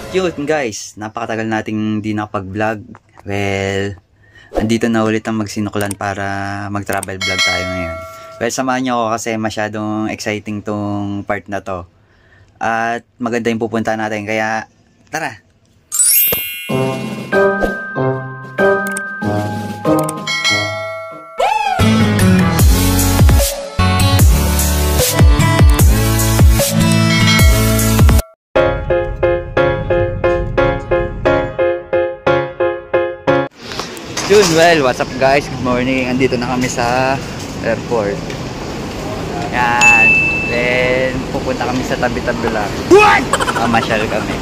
Yun guys, napakatagal nating di nakapag-vlog. Well, andito na ulit ang magsinuklan para mag-travel vlog tayo ngayon. Well, samahan nyo ako kasi masyadong exciting tong part na to. At maganda yung pupunta natin, kaya tara! Yun, well, what's up guys? Good morning. Andito na kami sa airport. Yan. Then, pupunta kami sa tabi-tabi lang. What? Mamasyal kami.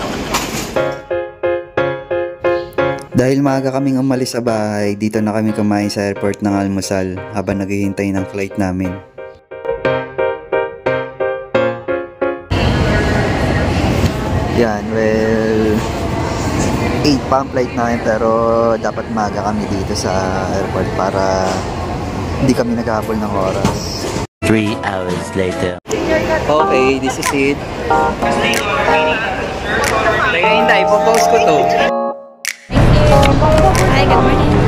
Dahil maaga kaming umalis sa bahay, dito na kami kumain sa airport ng almusal habang naghihintay ng flight namin. Yan, well, 8 pa ang flight namin pero dapat maaga kami dito sa airport para hindi kami naghahabol ng oras. 3 hours later. Okay, this is it. Teka, hintay, popost ko to. Hi, good morning.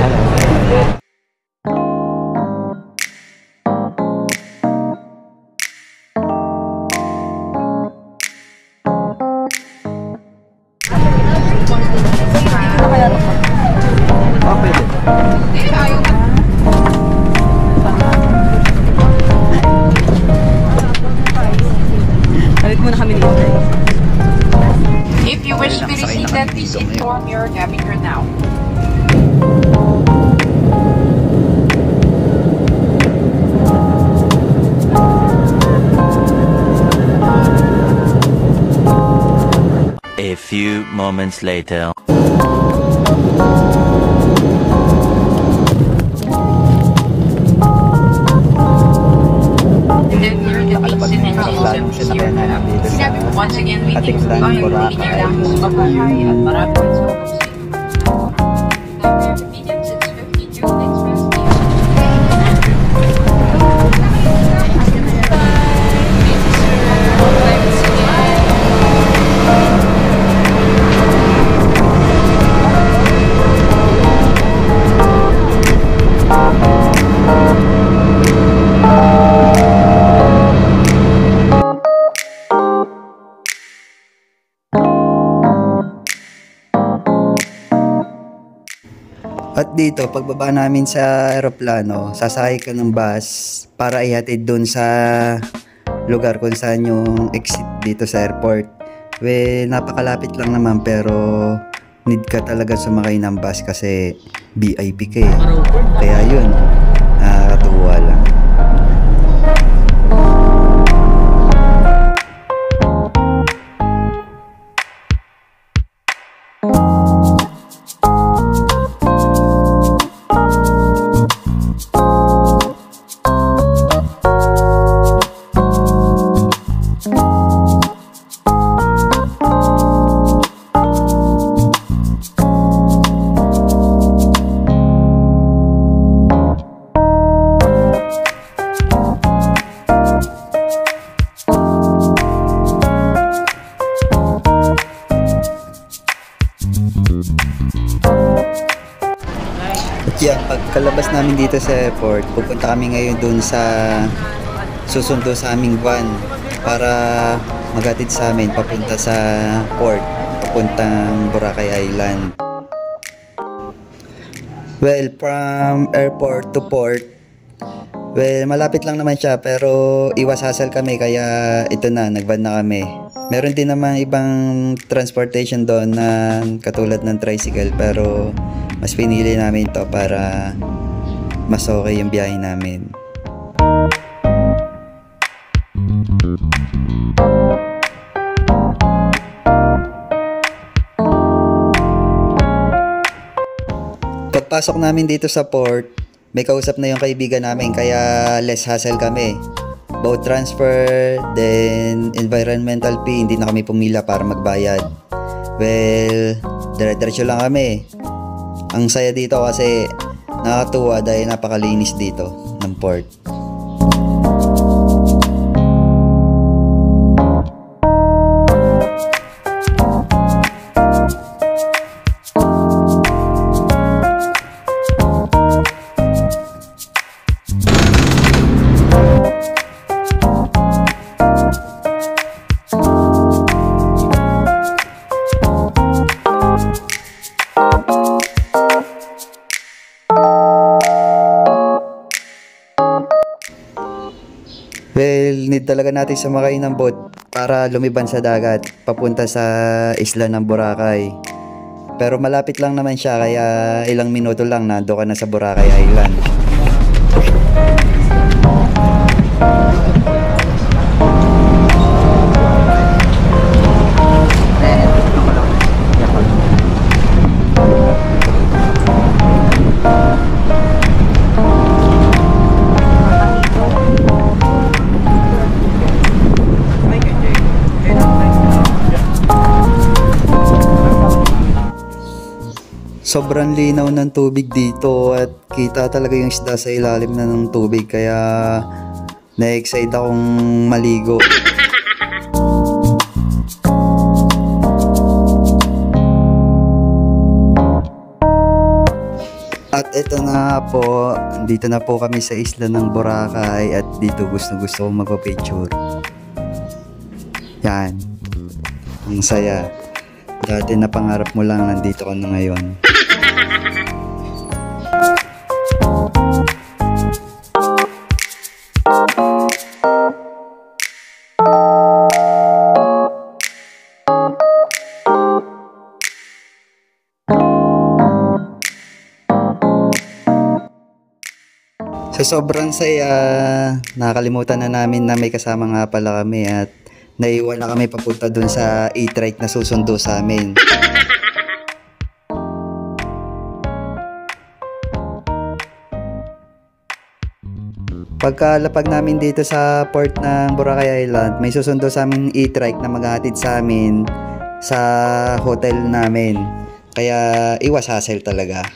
If you wish to be seated, please inform your cabin crew now. A few moments later. Once again, we thank you for your language, mabuhay at maraming salamat. Convenience, it's 52 express. At dito, pagbaba namin sa aeroplano, sasakay ka ng bus para ihatid dun sa lugar kung saan yung exit dito sa airport. Well, napakalapit lang naman pero need ka talaga sumakay ng bus kasi VIP ka eh. Kaya yun, nakakatuwa lang. Yeah, pagkalabas namin dito sa airport, pupunta kami ngayon dun sa susundo sa aming van para maghatid sa amin papunta sa port, papuntang Boracay Island. Well, from airport to port, well, malapit lang naman siya pero iwas hassle kami kaya ito na, nag-van na kami. Meron din naman ibang transportation doon na katulad ng tricycle pero mas pinili namin to para mas okay yung biyahe namin. Pagpasok namin dito sa port, may kausap na yung kaibigan namin kaya less hassle kami. Boat transfer, then environmental fee, hindi na kami pumila para magbayad. Well, dire-diretso lang kami. Ang saya dito kasi nakakatuwa dahil napakalinis dito ng port. talaga natin sumakay ng boat para lumiban sa dagat papunta sa isla ng Boracay. Pero malapit lang naman siya kaya ilang minuto lang nando ka na sa Boracay Island. Sobrang linaw ng tubig dito at kita talaga yung isda sa ilalim na ng tubig kaya na-excite akong maligo. At ito na po, dito na po kami sa isla ng Boracay at dito gusto kong magpa-picture. Yan. Ang saya. Dati na pangarap mo lang, nandito ka na ngayon. Sa sobrang saya, nakalimutan na namin na may kasama nga pala kami at naiwan na kami papunta dun sa e-trike na susundo sa amin. Pagkalapag namin dito sa port ng Boracay Island, may susundo sa aming e-trike na maghahatid sa amin sa hotel namin. Kaya iwas hassle talaga.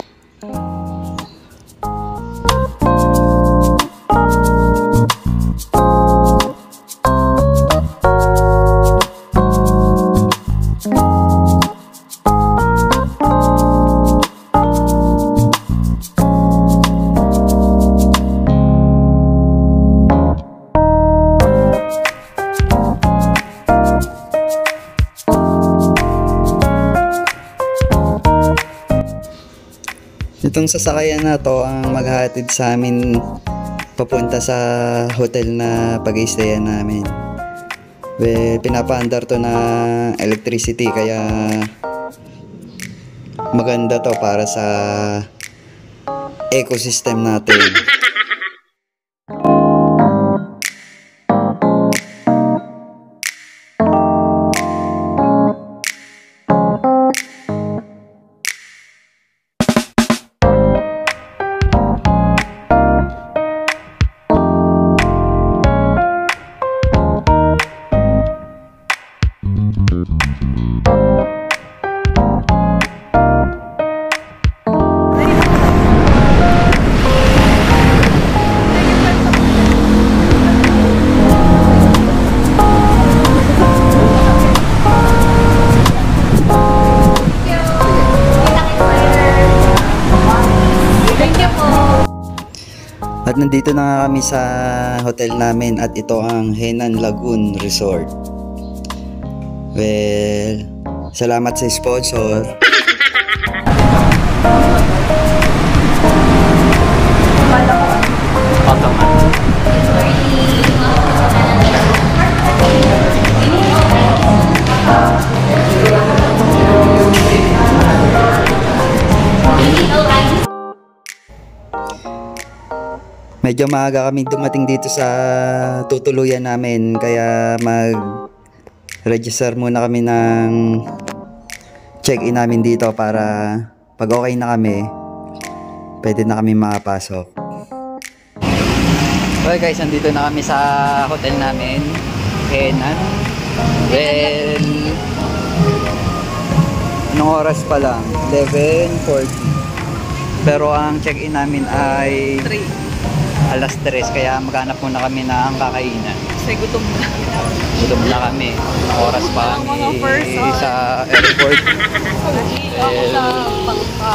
Itong sasakyan na to ang maghahatid sa amin papunta sa hotel na pag-i-stayan namin. Well, pinapaandar to na electricity kaya maganda to para sa ecosystem natin. At nandito na nga kami sa hotel namin at ito ang Henan Lagoon Resort. Well, salamat sa sponsor. Medyo maaga kaming dumating dito sa tutuluyan namin kaya mag-register muna kami ng check-in namin dito para pag okay na kami, pwede na kami makapasok. Okay guys, andito na kami sa hotel namin, Henan. Well, anong oras pa lang? 11:40. Pero ang check-in namin ay 3:00 kaya maghanap muna kami ng kakainan. Kasi gutom na. Gutom na kami. Oras pa kami sa airport. Ako sa bangka.